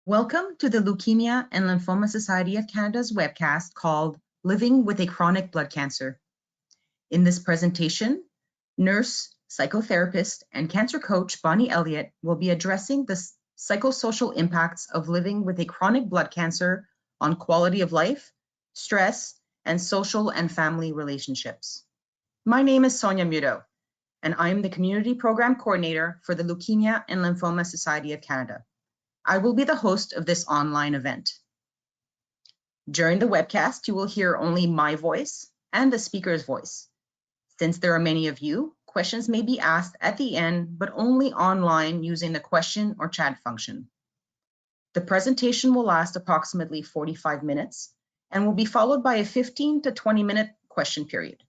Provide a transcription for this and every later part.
Welcome to the Leukemia and Lymphoma Society of Canada's webcast called Living with a Chronic Blood Cancer. In this presentation, nurse, psychotherapist, and cancer coach Bonney Elliott will be addressing the psychosocial impacts of living with a chronic blood cancer on quality of life, stress, and social and family relationships. My name is Sonia Muto, and I am the Community Program Coordinator for the Leukemia and Lymphoma Society of Canada. I will be the host of this online event. During the webcast, you will hear only my voice and the speaker's voice. Since there are many of you, questions may be asked at the end, but only online using the question or chat function. The presentation will last approximately 45 minutes and will be followed by a 15 to 20-minute question period.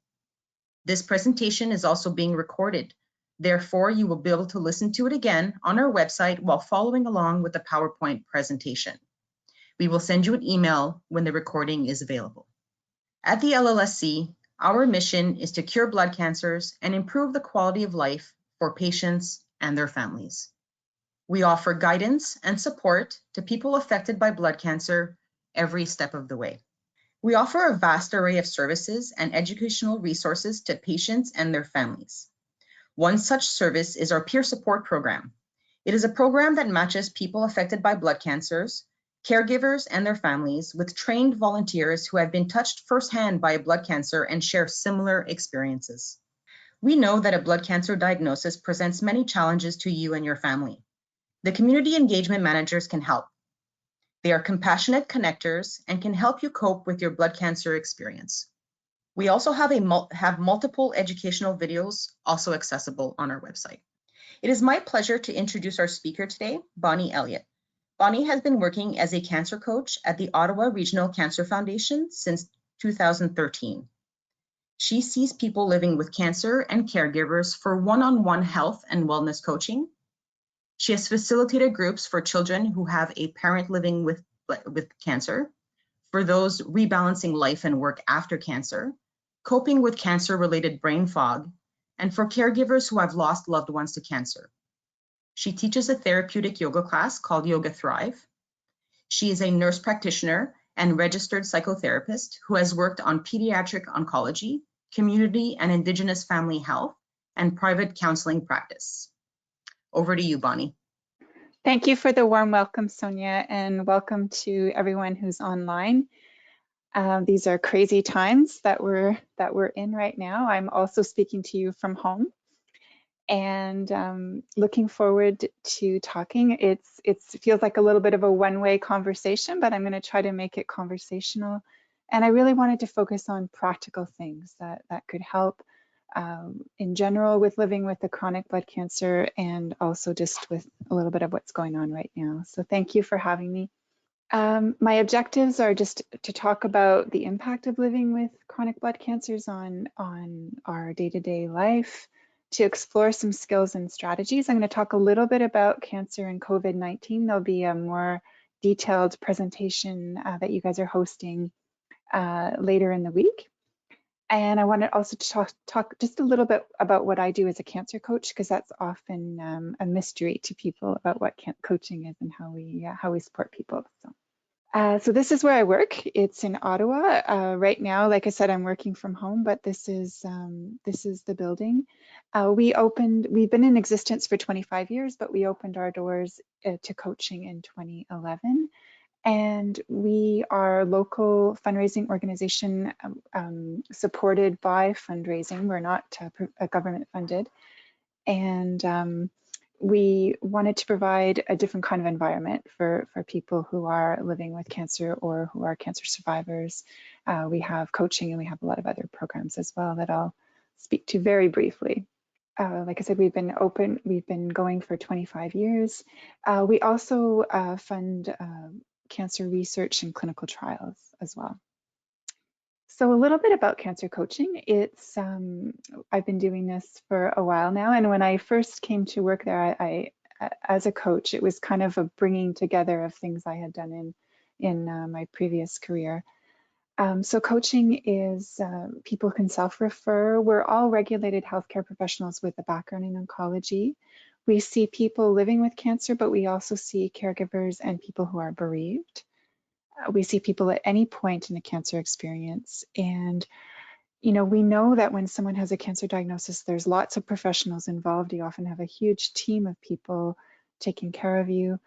This presentation is also being recorded. Therefore, you will be able to listen to it again on our website while following along with the PowerPoint presentation. We will send you an email when the recording is available. At the LLSC, our mission is to cure blood cancers and improve the quality of life for patients and their families. We offer guidance and support to people affected by blood cancer every step of the way. We offer a vast array of services and educational resources to patients and their families. One such service is our peer support program. It is a program that matches people affected by blood cancers, caregivers and their families with trained volunteers who have been touched firsthand by a blood cancer and share similar experiences. We know that a blood cancer diagnosis presents many challenges to you and your family. The community engagement managers can help. They are compassionate connectors and can help you cope with your blood cancer experience. We also have multiple educational videos also accessible on our website. It is my pleasure to introduce our speaker today, Bonney Elliott. Bonney has been working as a cancer coach at the Ottawa Regional Cancer Foundation since 2013. She sees people living with cancer and caregivers for one-on-one health and wellness coaching. She has facilitated groups for children who have a parent living with cancer, for those rebalancing life and work after cancer, coping with cancer-related brain fog, and for caregivers who have lost loved ones to cancer. She teaches a therapeutic yoga class called Yoga Thrive. She is a nurse practitioner and registered psychotherapist who has worked on pediatric oncology, community and Indigenous family health, and private counseling practice. Over to you, Bonney. Thank you for the warm welcome, Sonia, and welcome to everyone who's online. These are crazy times that we're in right now. I'm also speaking to you from home, and looking forward to talking. It feels like a little bit of a one-way conversation, but I'm going to try to make it conversational. And I really wanted to focus on practical things that could help in general with living with the chronic blood cancer, and also just with a little bit of what's going on right now. So thank you for having me. My objectives are just to talk about the impact of living with chronic blood cancers on our day-to-day life, to explore some skills and strategies. I'm going to talk a little bit about cancer and COVID-19. There'll be a more detailed presentation that you guys are hosting later in the week. And I wanted also to talk just a little bit about what I do as a cancer coach, because that's often a mystery to people about what coaching is and how we support people. So this is where I work. It's in Ottawa. Right now, like I said, I'm working from home, but this is the building. We've been in existence for 25 years, but we opened our doors to coaching in 2011. And we are a local fundraising organization supported by fundraising. We're not government funded. And we wanted to provide a different kind of environment for people who are living with cancer or who are cancer survivors. We have coaching and we have a lot of other programs as well that I'll speak to very briefly. Like I said, we've been going for 25 years. We also fund cancer research and clinical trials as well. So a little bit about cancer coaching. I've been doing this for a while now, and when I first came to work there, I as a coach, it was kind of a bringing together of things I had done in my previous career. So coaching is, people can self-refer. We're all regulated healthcare professionals with a background in oncology. We see people living with cancer, but we also see caregivers and people who are bereaved. We see people at any point in a cancer experience. And, you know, we know that when someone has a cancer diagnosis, there's lots of professionals involved. You often have a huge team of people taking care of you.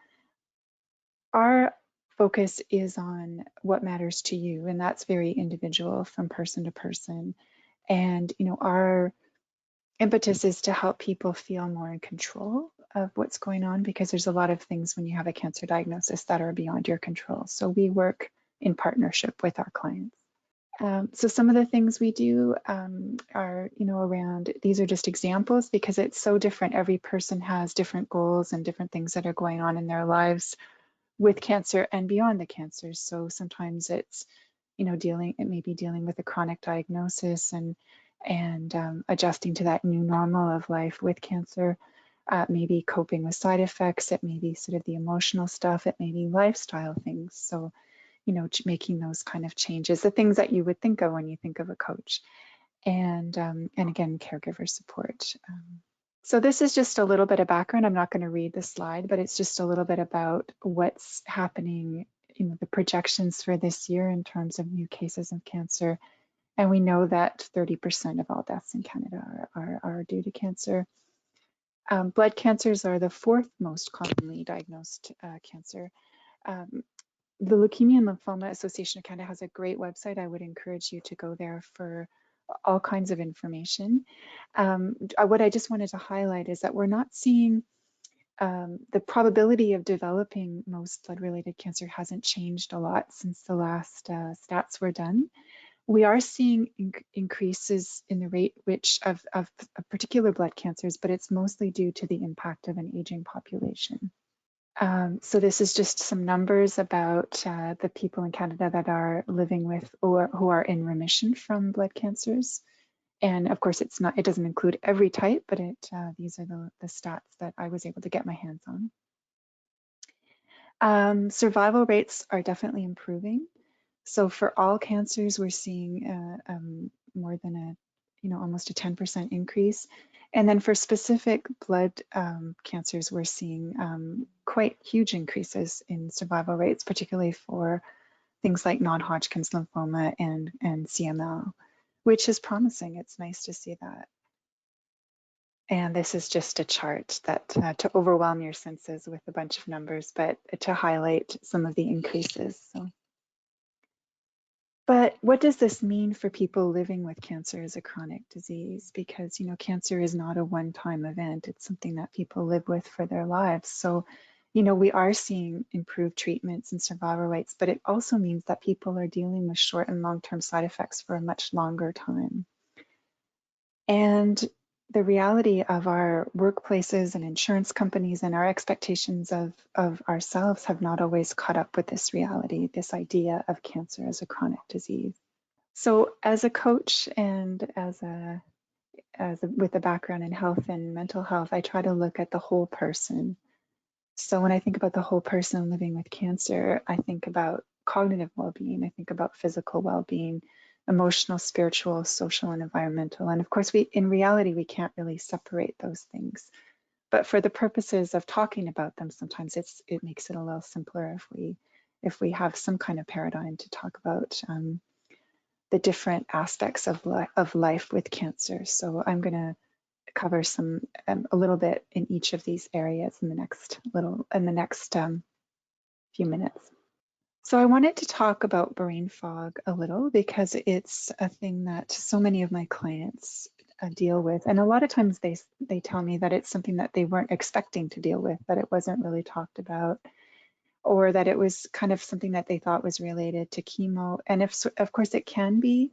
Our focus is on what matters to you, and that's very individual from person to person. And, you know, our impetus is to help people feel more in control of what's going on, because there's a lot of things when you have a cancer diagnosis that are beyond your control. So we work in partnership with our clients. So some of the things we do are, you know, around, these are just examples because it's so different. Every person has different goals and different things that are going on in their lives with cancer and beyond the cancer. So sometimes it's, you know, it may be dealing with a chronic diagnosis and adjusting to that new normal of life with cancer. Maybe coping with side effects. It may be sort of the emotional stuff. It may be lifestyle things. So, you know, making those kind of changes, the things that you would think of when you think of a coach. And again, caregiver support. So this is just a little bit of background. I'm not going to read the slide, but it's just a little bit about what's happening, you know, the projections for this year in terms of new cases of cancer. And we know that 30% of all deaths in Canada are due to cancer. Blood cancers are the fourth most commonly diagnosed cancer. The Leukemia and Lymphoma Association of Canada has a great website. I would encourage you to go there for all kinds of information. What I just wanted to highlight is that we're not seeing the probability of developing most blood-related cancer hasn't changed a lot since the last stats were done. We are seeing increases in the rate of particular blood cancers, but it's mostly due to the impact of an aging population. So this is just some numbers about the people in Canada that are living with or who are in remission from blood cancers. And of course, it doesn't include every type, but these are the stats that I was able to get my hands on. Survival rates are definitely improving. So for all cancers, we're seeing more than almost a 10% increase. And then for specific blood cancers, we're seeing quite huge increases in survival rates, particularly for things like non-Hodgkin's lymphoma and CML, which is promising. It's nice to see that. And this is just a chart that to overwhelm your senses with a bunch of numbers, but to highlight some of the increases. But what does this mean for people living with cancer as a chronic disease? Because, you know, cancer is not a one-time event. It's something that people live with for their lives. So, you know, we are seeing improved treatments and survival rates, but it also means that people are dealing with short and long-term side effects for a much longer time. And the reality of our workplaces and insurance companies and our expectations of ourselves have not always caught up with this reality, this idea of cancer as a chronic disease. So as a coach and with a background in health and mental health, I try to look at the whole person. So when I think about the whole person living with cancer, I think about cognitive well-being, I think about physical well-being, emotional, spiritual, social, and environmental. And of course, in reality, we can't really separate those things. But for the purposes of talking about them, sometimes it makes it a little simpler if we have some kind of paradigm to talk about the different aspects of life with cancer. So I'm going to cover a little bit in each of these areas in the next few minutes. So I wanted to talk about brain fog a little because it's a thing that so many of my clients deal with. And a lot of times they tell me that it's something that they weren't expecting to deal with, that it wasn't really talked about, or that it was kind of something that they thought was related to chemo. And of course it can be,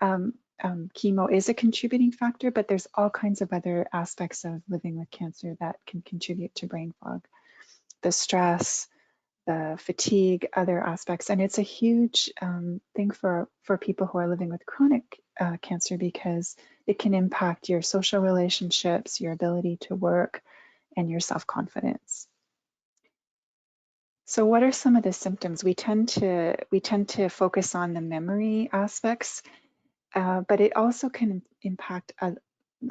chemo is a contributing factor, but there's all kinds of other aspects of living with cancer that can contribute to brain fog. The stress, the fatigue, other aspects. And it's a huge thing for people who are living with chronic cancer because it can impact your social relationships, your ability to work, and your self-confidence. So what are some of the symptoms? We tend to focus on the memory aspects, but it also can impact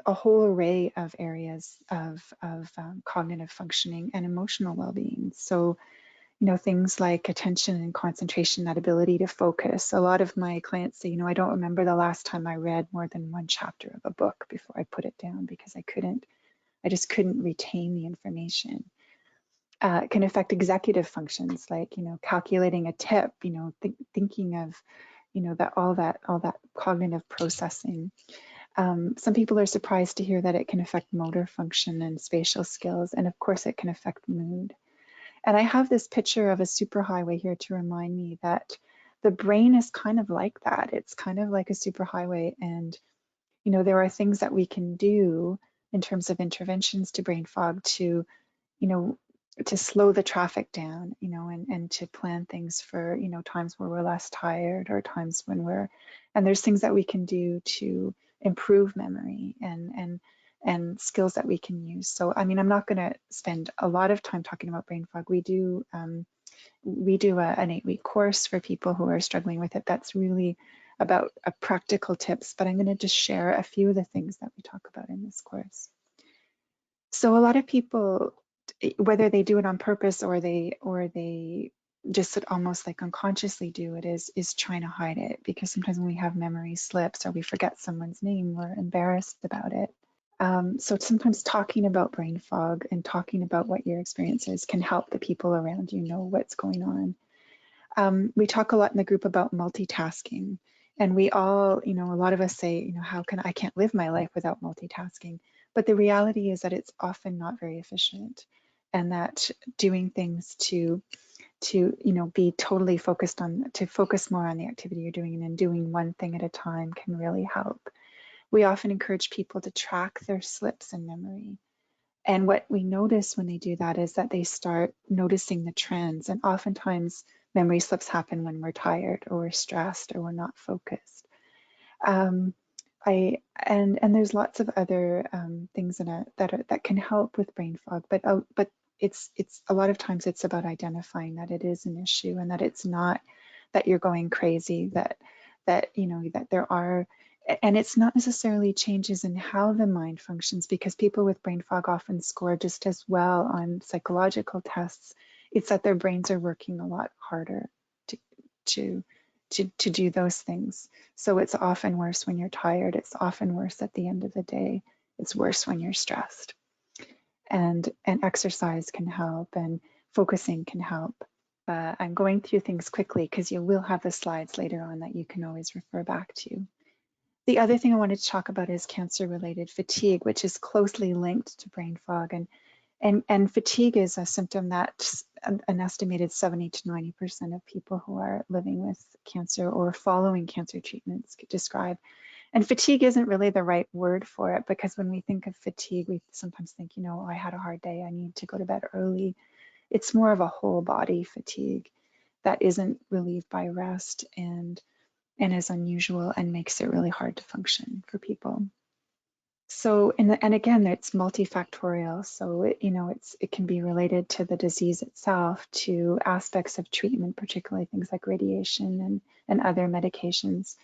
a whole array of areas of cognitive functioning and emotional well-being. So, things like attention and concentration, that ability to focus. A lot of my clients say, I don't remember the last time I read more than one chapter of a book before I put it down because I just couldn't retain the information. It can affect executive functions like, calculating a tip, thinking of, that all that cognitive processing. Some people are surprised to hear that it can affect motor function and spatial skills, and of course it can affect mood. And I have this picture of a superhighway here to remind me that the brain is kind of like that. It's kind of like a superhighway, and there are things that we can do in terms of interventions to brain fog to to slow the traffic down, and to plan things for, times where we're less tired or times when and there's things that we can do to improve memory and skills that we can use. So, I'm not going to spend a lot of time talking about brain fog. We do an 8-week course for people who are struggling with it. That's really about practical tips, but I'm going to just share a few of the things that we talk about in this course. So a lot of people, whether they do it on purpose or they just almost like unconsciously do it, is trying to hide it, because sometimes when we have memory slips or we forget someone's name, we're embarrassed about it. So sometimes talking about brain fog and talking about what your experience is can help the people around you know what's going on. We talk a lot in the group about multitasking, and we all, a lot of us say, I can't live my life without multitasking. But the reality is that it's often not very efficient, and that doing things to be totally focused on, to focus more on the activity you're doing and then doing one thing at a time can really help. We often encourage people to track their slips in memory. And what we notice when they do that is that they start noticing the trends. And oftentimes memory slips happen when we're tired or we're stressed or we're not focused. And there's lots of other things that can help with brain fog, but it's a lot of times it's about identifying that it is an issue and that it's not that you're going crazy, that there are, and it's not necessarily changes in how the mind functions, because people with brain fog often score just as well on psychological tests. It's that their brains are working a lot harder to do those things. So it's often worse when you're tired. It's often worse at the end of the day. It's worse when you're stressed. And exercise can help, and focusing can help. I'm going through things quickly because you will have the slides later on that you can always refer back to. The other thing I wanted to talk about is cancer-related fatigue, which is closely linked to brain fog. And fatigue is a symptom that an estimated 70 to 90% of people who are living with cancer or following cancer treatments describe. And fatigue isn't really the right word for it, because when we think of fatigue, we sometimes think, I had a hard day, I need to go to bed early. It's more of a whole body fatigue that isn't relieved by rest and is unusual and makes it really hard to function for people. So, and again, it's multifactorial. So it can be related to the disease itself, to aspects of treatment, particularly things like radiation and other medications.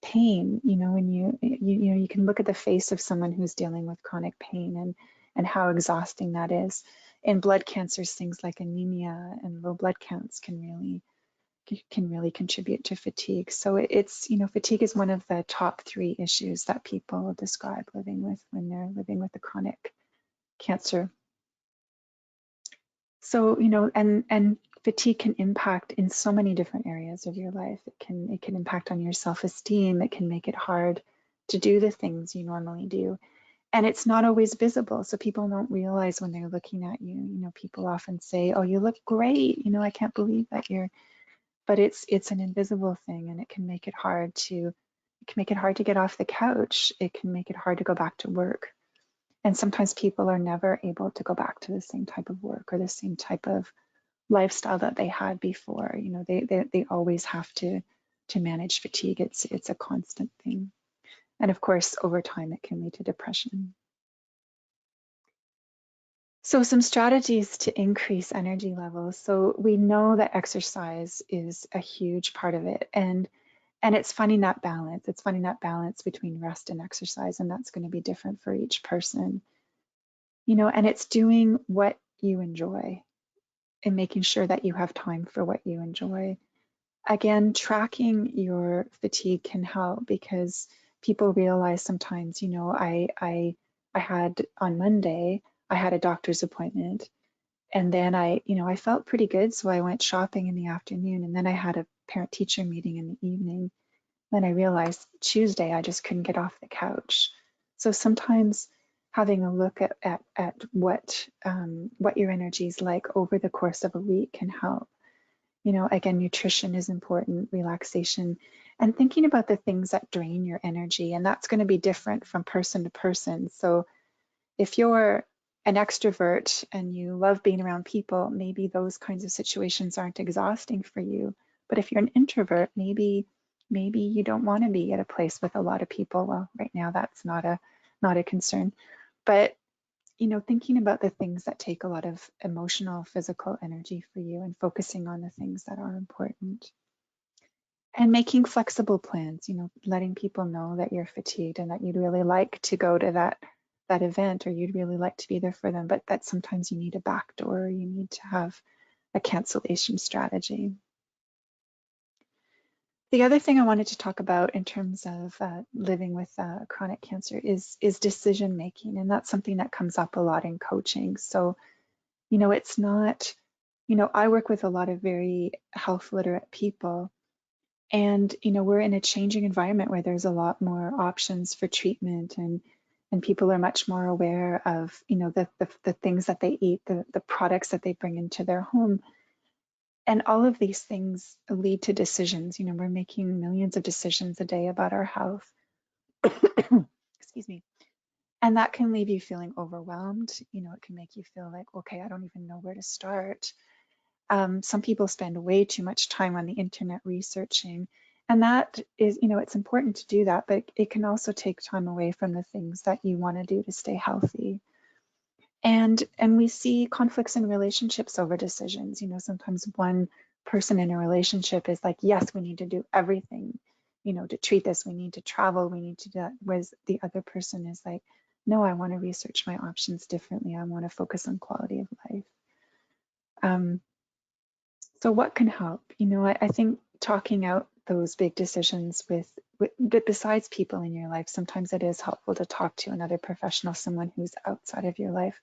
Pain, when you can look at the face of someone who's dealing with chronic pain and how exhausting that is. In blood cancers, things like anemia and low blood counts can really contribute to fatigue. So it's, fatigue is one of the top 3 issues that people describe living with when they're living with a chronic cancer. So, and fatigue can impact in so many different areas of your life. It can impact on your self-esteem. It can make it hard to do the things you normally do. And it's not always visible. So people don't realize when they're looking at you. People often say, "Oh, you look great. I can't believe that you're," but it's an invisible thing, and it can make it hard to get off the couch. It can make it hard to go back to work. And sometimes people are never able to go back to the same type of work or the same type of lifestyle that they had before. They always have to manage fatigue. It's a constant thing. And of course, over time, it can lead to depression. So some strategies to increase energy levels. So we know that exercise is a huge part of it. And And it's finding that balance. It's finding that balance between rest and exercise, and that's going to be different for each person. You know, and it's doing what you enjoy and making sure that you have time for what you enjoy. Again, tracking your fatigue can help, because people realize sometimes, you know, I had on Monday, I had a doctor's appointment, and then I felt pretty good, so I went shopping in the afternoon, and then I had a parent-teacher meeting in the evening. Then I realized Tuesday I just couldn't get off the couch. So sometimes having a look at what your energy is like over the course of a week can help. You know, again, nutrition is important, relaxation, and thinking about the things that drain your energy. And that's going to be different from person to person. So if you're an extrovert and you love being around people, maybe those kinds of situations aren't exhausting for you. But if you're an introvert, maybe you don't want to be at a place with a lot of people. Well, right now that's not a concern. But you know, thinking about the things that take a lot of emotional, physical energy for you, and focusing on the things that are important. And making flexible plans, you know, letting people know that you're fatigued and that you'd really like to go to that event, or you'd really like to be there for them, but that sometimes you need a backdoor, you need to have a cancellation strategy. The other thing I wanted to talk about in terms of living with chronic cancer is decision making, and that's something that comes up a lot in coaching. So, you know, it's not, you know, I work with a lot of very health literate people, and you know, we're in a changing environment where there's a lot more options for treatment, and people are much more aware of, you know, the things that they eat, the products that they bring into their home. And all of these things lead to decisions. You know, we're making millions of decisions a day about our health. Excuse me. And that can leave you feeling overwhelmed. You know, it can make you feel like, okay, I don't even know where to start. Some people spend way too much time on the internet researching. And that is, you know, it's important to do that, but it can also take time away from the things that you want to do to stay healthy. And we see conflicts in relationships over decisions. You know, sometimes one person in a relationship is like, yes, we need to do everything, you know, to treat this. We need to travel. We need to do that. Whereas the other person is like, no, I want to research my options differently. I want to focus on quality of life. So what can help? You know, I think talking out those big decisions but besides people in your life, sometimes it is helpful to talk to another professional, someone who's outside of your life,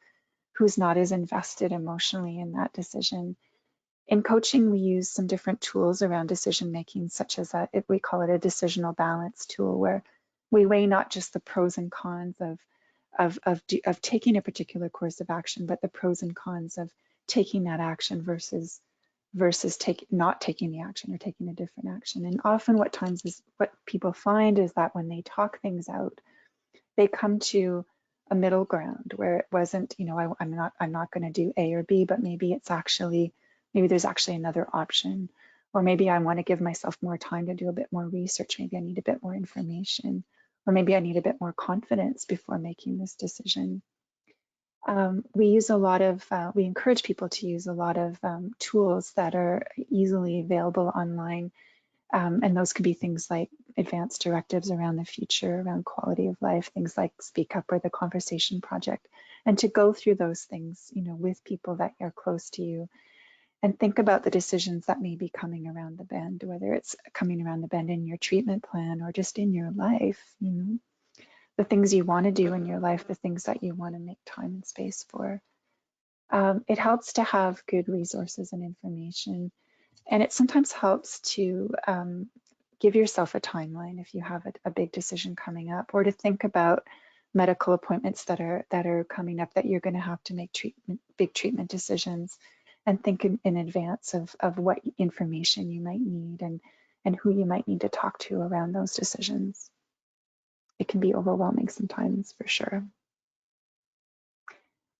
who's not as invested emotionally in that decision. In coaching, we use some different tools around decision making, such as we call it a decisional balance tool, where we weigh not just the pros and cons of taking a particular course of action, but the pros and cons of taking that action versus not taking the action or taking a different action. And often what people find is that when they talk things out, they come to a middle ground where it wasn't, you know, I'm not going to do A or B, but maybe there's actually another option, or maybe I want to give myself more time to do a bit more research. Maybe I need a bit more information, or maybe I need a bit more confidence before making this decision. We encourage people to use a lot of tools that are easily available online. And those could be things like advanced directives around the future, around quality of life, things like Speak Up or the Conversation Project, and to go through those things, you know, with people that are close to you, and think about the decisions that may be coming around the bend, whether it's coming around the bend in your treatment plan or just in your life, you know, the things you want to do in your life, the things that you want to make time and space for. It helps to have good resources and information. And it sometimes helps to give yourself a timeline if you have a big decision coming up, or to think about medical appointments that are coming up that you're going to have to make big treatment decisions, and think in advance of what information you might need and who you might need to talk to around those decisions. It can be overwhelming sometimes, for sure.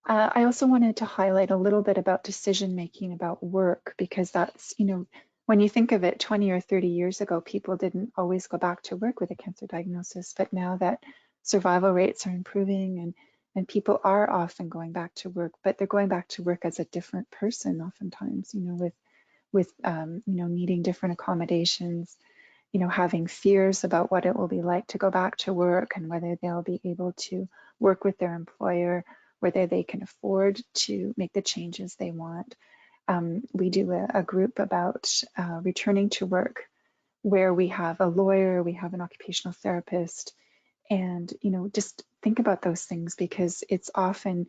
I also wanted to highlight a little bit about decision making about work, because that's, you know, when you think of it, 20 or 30 years ago, people didn't always go back to work with a cancer diagnosis, but now that survival rates are improving and people are often going back to work, but they're going back to work as a different person oftentimes, you know, with you know, needing different accommodations. having fears about what it will be like to go back to work and whether they'll be able to work with their employer, whether they can afford to make the changes they want. We do a group about returning to work, where we have a lawyer, we have an occupational therapist, and just think about those things, because it's often,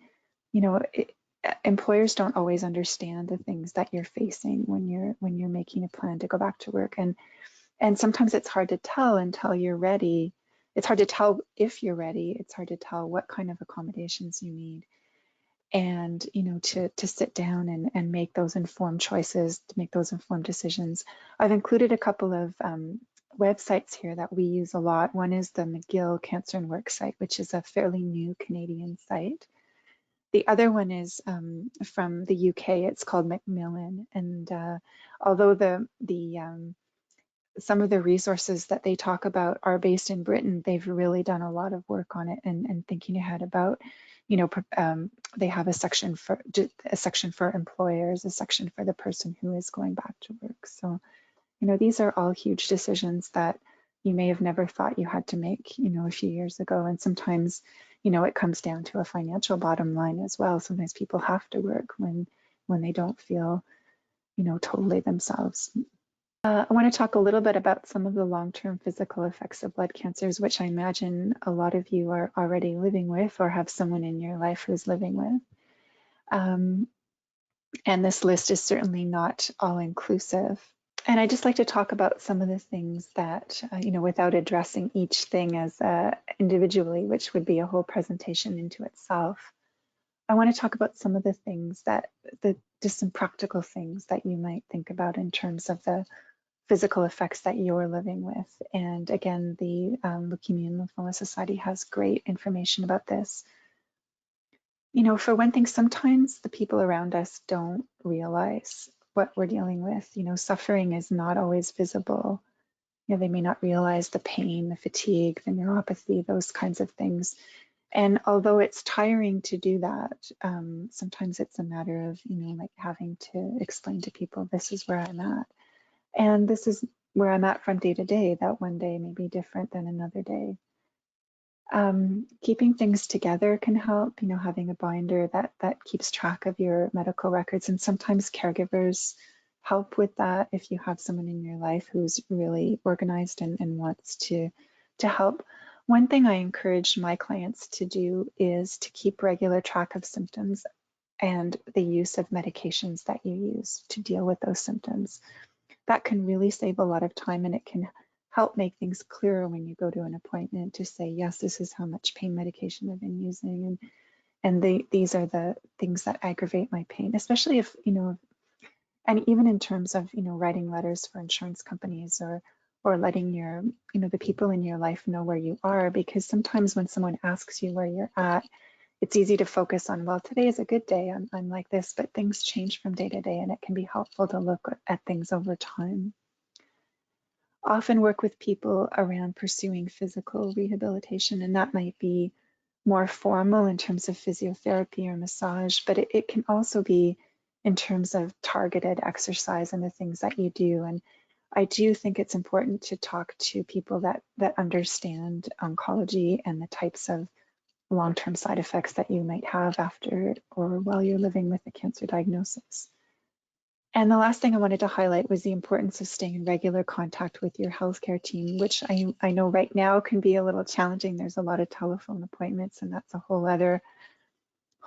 employers don't always understand the things that you're facing when you're making a plan to go back to work, and sometimes it's hard to tell until you're ready. It's hard to tell if you're ready. It's hard to tell what kind of accommodations you need, and to sit down and make those informed choices, to make those informed decisions. I've included a couple of websites here that we use a lot. One is the McGill Cancer and Work site, which is a fairly new Canadian site. The other one is from the UK. It's called Macmillan, and although some of the resources that they talk about are based in Britain, they've really done a lot of work on it and thinking ahead about, they have a section for employers, a section for the person who is going back to work. So, these are all huge decisions that you may have never thought you had to make, a few years ago. And sometimes, it comes down to a financial bottom line as well. Sometimes people have to work when they don't feel, totally themselves. I want to talk a little bit about some of the long-term physical effects of blood cancers, which I imagine a lot of you are already living with or have someone in your life who's living with. And this list is certainly not all-inclusive. And I just like to talk about some of the things that, without addressing each thing as individually, which would be a whole presentation into itself. I want to talk about some of the things just some practical things that you might think about in terms of the physical effects that you're living with. And again, the Leukemia and Lymphoma Society has great information about this. For one thing, sometimes the people around us don't realize what we're dealing with. Suffering is not always visible. They may not realize the pain, the fatigue, the neuropathy, those kinds of things. And although it's tiring to do that, sometimes it's a matter of, like having to explain to people, this is where I'm at. And this is where I'm at from day to day. That one day may be different than another day. Keeping things together can help, having a binder that keeps track of your medical records. And sometimes caregivers help with that if you have someone in your life who's really organized and wants to help. One thing I encourage my clients to do is to keep regular track of symptoms and the use of medications that you use to deal with those symptoms. That can really save a lot of time, and it can help make things clearer when you go to an appointment to say, yes, this is how much pain medication I've been using, and these are the things that aggravate my pain, especially if, and even in terms of, writing letters for insurance companies or letting your, the people in your life know where you are, because sometimes when someone asks you where you're at, it's easy to focus on, well, today is a good day, I'm like this, but things change from day to day, and it can be helpful to look at things over time. Often work with people around pursuing physical rehabilitation, and that might be more formal in terms of physiotherapy or massage, but it can also be in terms of targeted exercise and the things that you do. And I do think it's important to talk to people that understand oncology and the types of long-term side effects that you might have after or while you're living with a cancer diagnosis. And the last thing I wanted to highlight was the importance of staying in regular contact with your healthcare team, which I know right now can be a little challenging. There's a lot of telephone appointments, and that's a whole other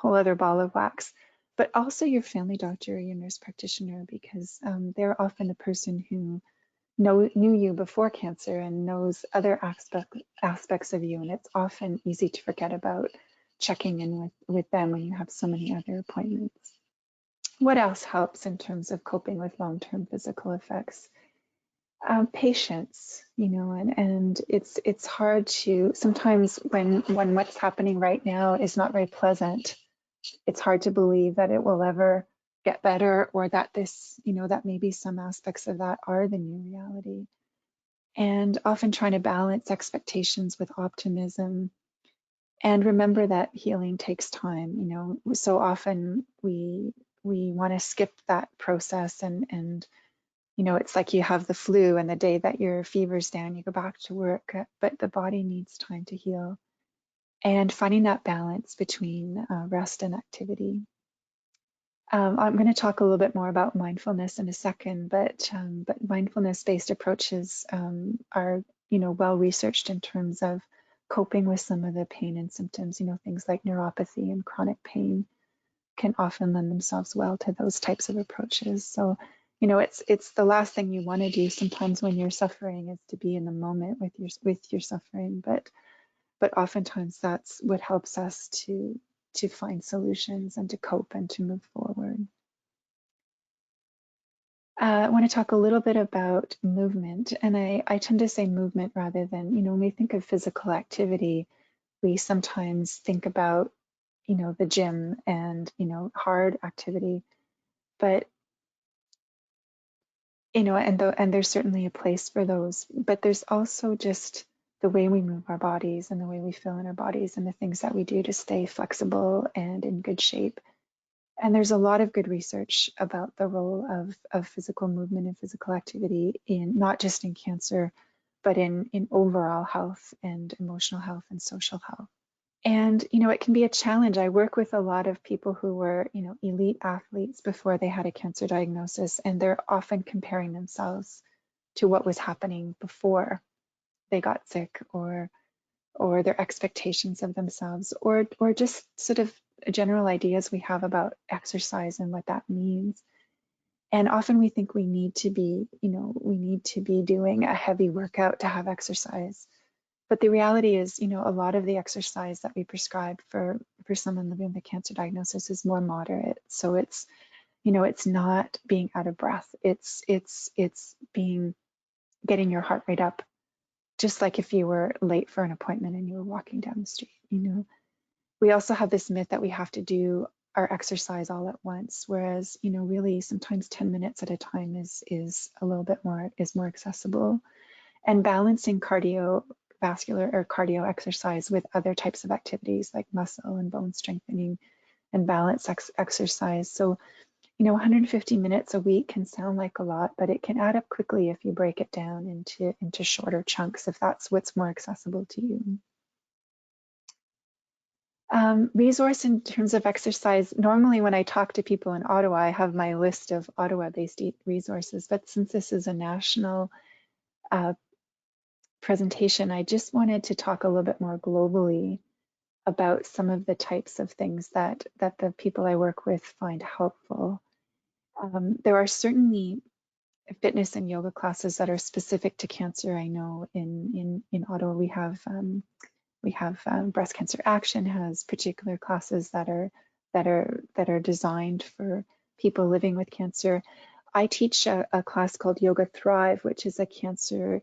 ball of wax. But also your family doctor or your nurse practitioner, because they're often the person who knew you before cancer and knows other aspects of you, and it's often easy to forget about checking in with them when you have so many other appointments. What else helps in terms of coping with long-term physical effects? Patience, and it's hard to, sometimes when what's happening right now is not very pleasant, it's hard to believe that it will ever get better, or that this, that maybe some aspects of that are the new reality. And often trying to balance expectations with optimism, and remember that healing takes time. So often we want to skip that process and you know, it's like you have the flu and the day that your fever's down, you go back to work, but the body needs time to heal. And finding that balance between rest and activity. I'm going to talk a little bit more about mindfulness in a second, but mindfulness-based approaches are, you know, well researched in terms of coping with some of the pain and symptoms. You know, things like neuropathy and chronic pain can often lend themselves well to those types of approaches. So, you know, it's the last thing you want to do sometimes when you're suffering is to be in the moment with your suffering, but oftentimes that's what helps us to find solutions and to cope and to move forward. I want to talk a little bit about movement, and I tend to say movement rather than, you know, when we think of physical activity, we sometimes think about, you know, the gym and, you know, hard activity, but, you know, and there's certainly a place for those, but there's also just the way we move our bodies and the way we feel in our bodies and the things that we do to stay flexible and in good shape. And there's a lot of good research about the role of physical movement and physical activity in not just in cancer, but in overall health and emotional health and social health. And, you know, it can be a challenge. I work with a lot of people who were, you know, elite athletes before they had a cancer diagnosis, and they're often comparing themselves to what was happening before they got sick, or their expectations of themselves, or just sort of general ideas we have about exercise and what that means. And often we think we need to be, you know, we need to be doing a heavy workout to have exercise. But the reality is, you know, a lot of the exercise that we prescribe for someone living with a cancer diagnosis is more moderate. So it's, you know, it's not being out of breath. It's being getting your heart rate up, just like if you were late for an appointment and you were walking down the street, you know. We also have this myth that we have to do our exercise all at once, whereas, you know, really sometimes 10 minutes at a time is a little bit more accessible. And balancing cardiovascular or cardio exercise with other types of activities like muscle and bone strengthening and balance exercise. So, you know, 150 minutes a week can sound like a lot, but it can add up quickly if you break it down into shorter chunks, if that's what's more accessible to you. Resource in terms of exercise, normally when I talk to people in Ottawa, I have my list of Ottawa-based resources, but since this is a national presentation, I just wanted to talk a little bit more globally about some of the types of things that the people I work with find helpful. There are certainly fitness and yoga classes that are specific to cancer. I know in Ottawa we have Breast Cancer Action has particular classes that are designed for people living with cancer. I teach a class called Yoga Thrive, which is a cancer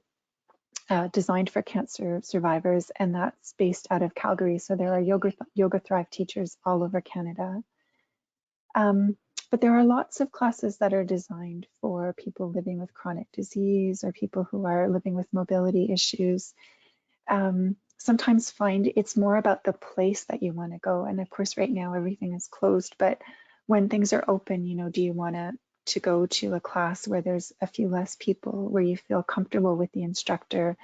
designed for cancer survivors, and that's based out of Calgary. So there are Yoga Thrive teachers all over Canada. But there are lots of classes that are designed for people living with chronic disease or people who are living with mobility issues. Sometimes find it's more about the place that you want to go. And of course, right now everything is closed, but when things are open, you know, do you want to go to a class where there's a few less people, where you feel comfortable with the instructor?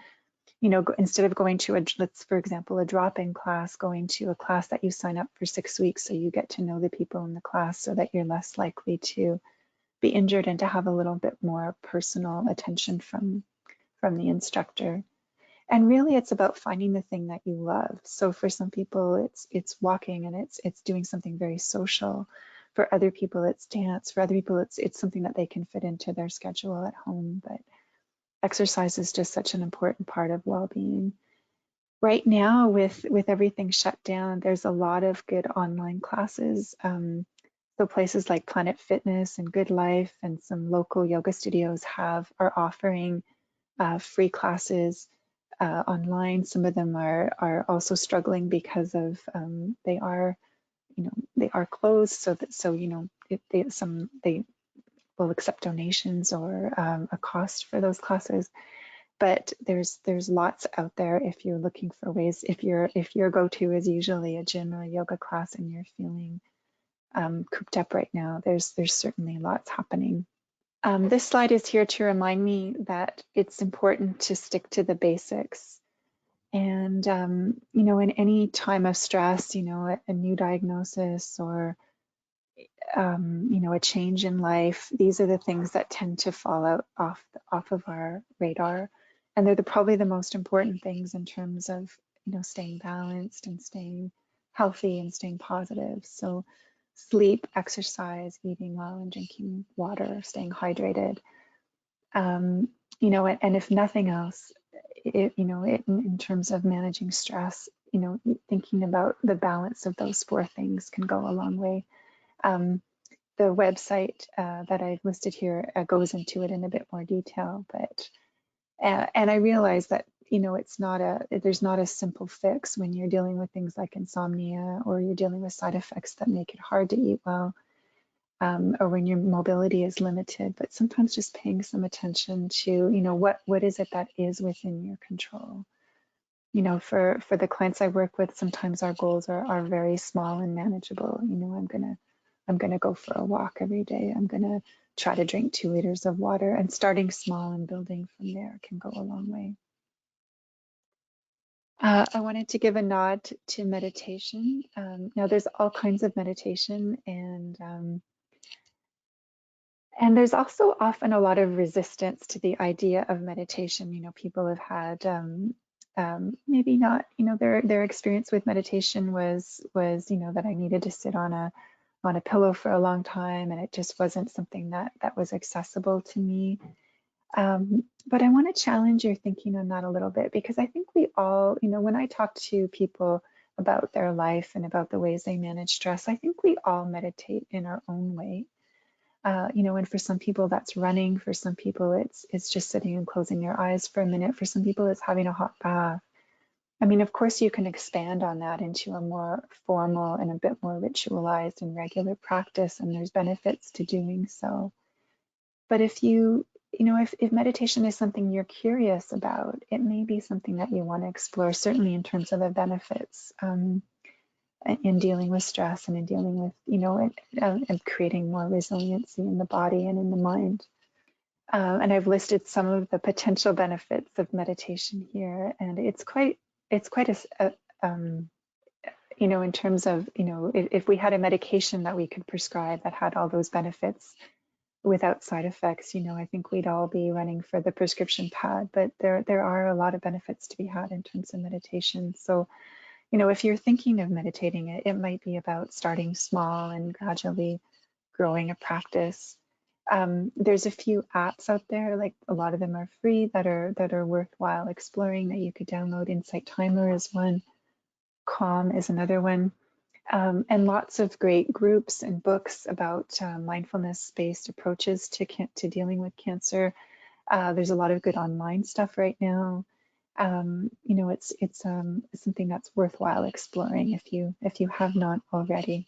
You know, instead of going to for example, a drop-in class, going to a class that you sign up for 6 weeks so you get to know the people in the class so that you're less likely to be injured and to have a little bit more personal attention from the instructor. And really it's about finding the thing that you love. So for some people it's walking and it's doing something very social. For other people it's dance. For other people it's something that they can fit into their schedule at home. But exercise is just such an important part of well-being. Right now with everything shut down, there's a lot of good online classes. So places like Planet Fitness and Good Life and some local yoga studios are offering free classes online. Some of them are also struggling because of they are closed. So you know they will accept donations or a cost for those classes. But there's lots out there if you're looking for ways. If your go-to is usually a gym or a yoga class and you're feeling cooped up right now, there's certainly lots happening. This slide is here to remind me that it's important to stick to the basics. And, you know, in any time of stress, you know, a new diagnosis or, you know, a change in life, these are the things that tend to fall out off of our radar. And they're probably the most important things in terms of, you know, staying balanced and staying healthy and staying positive. So sleep, exercise, eating well and drinking water, staying hydrated. You know, and if nothing else, you know, in terms of managing stress, you know, thinking about the balance of those four things can go a long way. The website that I've listed here goes into it in a bit more detail, but and I realize that, you know, there's not a simple fix when you're dealing with things like insomnia or you're dealing with side effects that make it hard to eat well. Or when your mobility is limited, but sometimes just paying some attention to, you know, what is it that is within your control. You know, for the clients I work with, sometimes our goals are very small and manageable. You know, I'm gonna go for a walk every day. I'm gonna try to drink 2 liters of water, and starting small and building from there can go a long way. I wanted to give a nod to meditation. Now, there's all kinds of meditation, and there's also often a lot of resistance to the idea of meditation. You know, people have had maybe not, you know, their experience with meditation was, you know, that I needed to sit on a pillow for a long time, and it just wasn't something that was accessible to me. But I want to challenge your thinking on that a little bit, because I think we all, you know, when I talk to people about their life and about the ways they manage stress, I think we all meditate in our own way. You know, and for some people that's running, for some people it's just sitting and closing their eyes for a minute, for some people it's having a hot bath. I mean, of course you can expand on that into a more formal and a bit more ritualized and regular practice, and there's benefits to doing so. But if you know, if meditation is something you're curious about, it may be something that you want to explore, certainly in terms of the benefits. In dealing with stress and in dealing with, you know, and creating more resiliency in the body and in the mind. And I've listed some of the potential benefits of meditation here, and it's quite a you know, in terms of, you know, if we had a medication that we could prescribe that had all those benefits without side effects, you know, I think we'd all be running for the prescription pad. But there are a lot of benefits to be had in terms of meditation. So, you know, if you're thinking of meditating, it might be about starting small and gradually growing a practice. There's a few apps out there, like a lot of them are free, that are worthwhile exploring, that you could download. Insight Timer is one, Calm is another one, and lots of great groups and books about mindfulness-based approaches to dealing with cancer. There's a lot of good online stuff right now. You know, it's something that's worthwhile exploring if you have not already.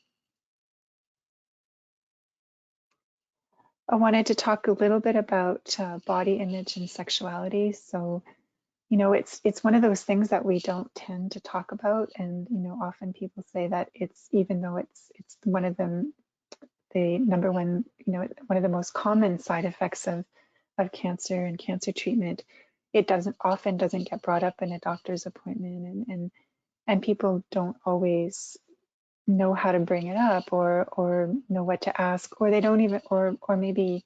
I wanted to talk a little bit about body image and sexuality. So, you know, it's one of those things that we don't tend to talk about, and you know, often people say that it's, even though it's one of them, the number one, you know, one of the most common side effects of cancer and cancer treatment, it often doesn't get brought up in a doctor's appointment, and people don't always know how to bring it up, or know what to ask, or they don't even, or maybe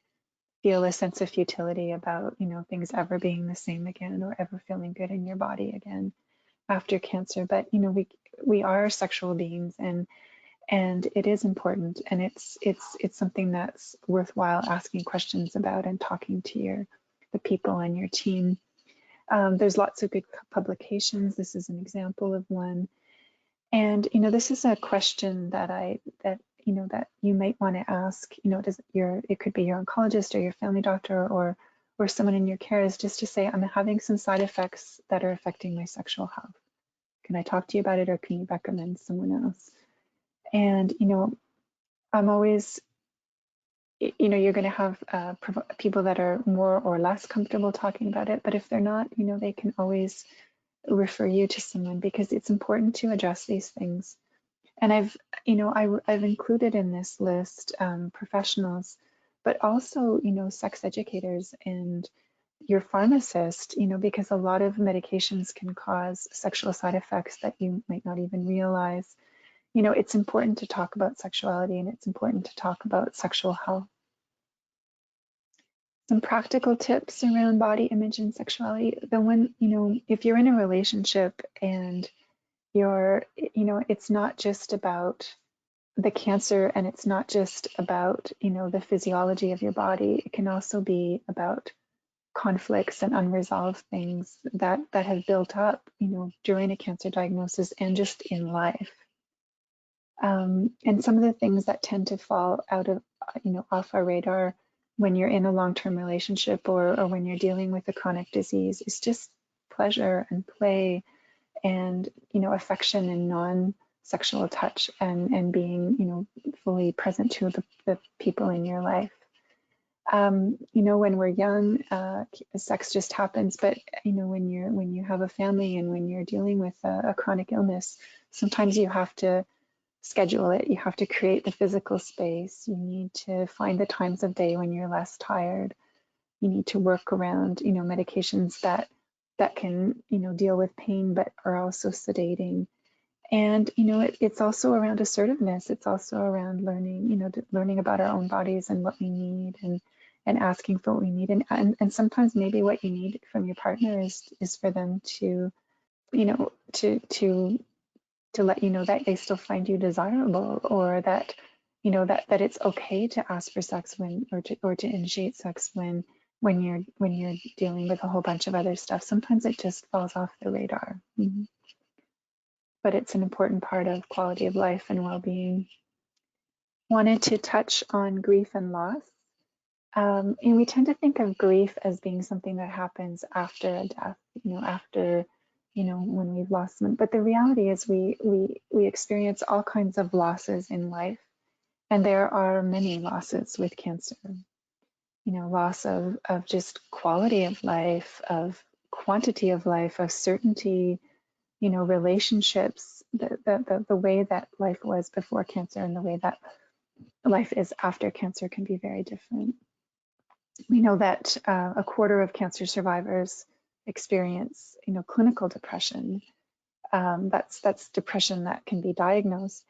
feel a sense of futility about, you know, things ever being the same again, or ever feeling good in your body again after cancer. But you know, we are sexual beings, and it is important, and it's something that's worthwhile asking questions about and talking to the people on your team. There's lots of good publications. This is an example of one. And you know, this is a question that you know, that you might want to ask. You know, it could be your oncologist or your family doctor, or someone in your care, is just to say, I'm having some side effects that are affecting my sexual health. Can I talk to you about it, or can you recommend someone else? And you know, I'm always, you know, you're going to have people that are more or less comfortable talking about it, but if they're not, you know, they can always refer you to someone, because it's important to address these things. And I've included in this list professionals, but also, sex educators and your pharmacist, because a lot of medications can cause sexual side effects that you might not even realize. It's important to talk about sexuality, and it's important to talk about sexual health. Some practical tips around body image and sexuality. If you're in a relationship and it's not just about the cancer, and it's not just about, the physiology of your body. It can also be about conflicts and unresolved things that have built up, during a cancer diagnosis and just in life. And some of the things that tend to fall out of, off our radar when you're in a long-term relationship or when you're dealing with a chronic disease is just pleasure and play and, affection and non-sexual touch and being, fully present to the people in your life. When we're young, sex just happens, but when you have a family and when you're dealing with a chronic illness, sometimes you have to schedule it. You have to create the physical space. You need to find the times of day when you're less tired. You need to work around, medications that can, deal with pain, but are also sedating. And, it's also around assertiveness. It's also around learning, learning about our own bodies and what we need and asking for what we need. And sometimes maybe what you need from your partner is for them to, to let you know that they still find you desirable, or that, that it's okay to ask for sex or to initiate sex when you're dealing with a whole bunch of other stuff. Sometimes it just falls off the radar. But it's an important part of quality of life and well-being. Wanted to touch on grief and loss. And we tend to think of grief as being something that happens after a death, after, when we've lost someone. But the reality is we experience all kinds of losses in life. And there are many losses with cancer. Loss of just quality of life, of quantity of life, of certainty, relationships, the way that life was before cancer and the way that life is after cancer can be very different. We know that a quarter of cancer survivors experience, clinical depression. That's depression that can be diagnosed,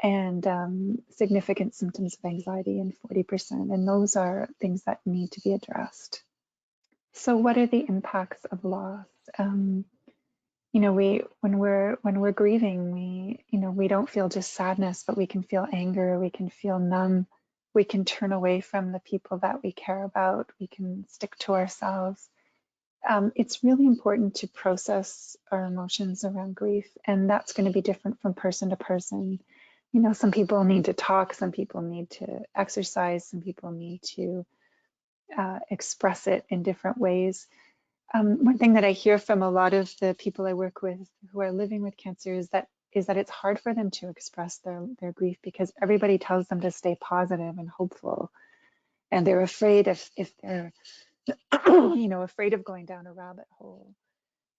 and significant symptoms of anxiety in 40%. And those are things that need to be addressed. So what are the impacts of loss? When we're grieving, we don't feel just sadness, but we can feel anger, we can feel numb, we can turn away from the people that we care about, we can stick to ourselves. It's really important to process our emotions around grief, and that's going to be different from person to person. Some people need to talk, some people need to exercise, some people need to express it in different ways. One thing that I hear from a lot of the people I work with who are living with cancer is that it's hard for them to express their grief because everybody tells them to stay positive and hopeful, and they're afraid if they're afraid of going down a rabbit hole.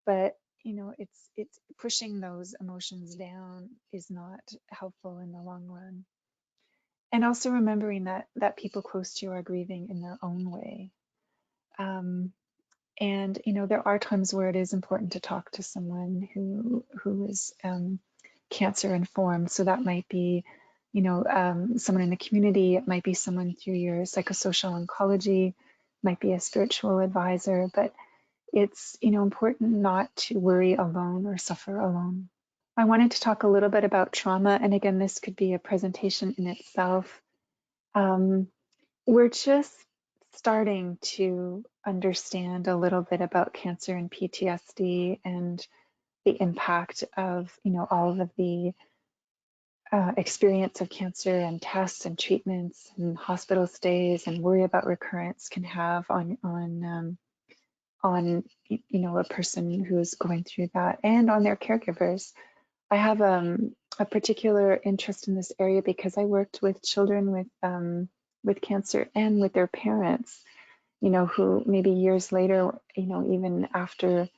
But it's pushing those emotions down is not helpful in the long run. And also remembering that people close to you are grieving in their own way. And there are times where it is important to talk to someone who is cancer informed. So that might be, someone in the community. It might be someone through your psychosocial oncology. Might be a spiritual advisor. But it's important not to worry alone or suffer alone. I wanted to talk a little bit about trauma, and again, this could be a presentation in itself. We're just starting to understand a little bit about cancer and PTSD and the impact of, all of the experience of cancer and tests and treatments and hospital stays and worry about recurrence can have on a person who's going through that and on their caregivers. I have a particular interest in this area because I worked with children with cancer and with their parents, who maybe years later, even after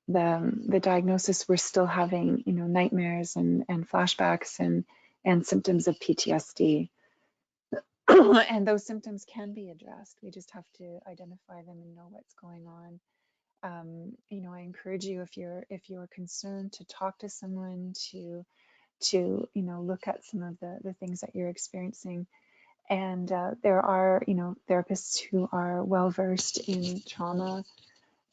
the diagnosis, were still having, nightmares and flashbacks and symptoms of PTSD. and those symptoms can be addressed. We just have to identify them and know what's going on. You know, I encourage you, if you're concerned, to talk to someone, to you know, look at some of the things that you're experiencing. And there are, you know, therapists who are well versed in trauma,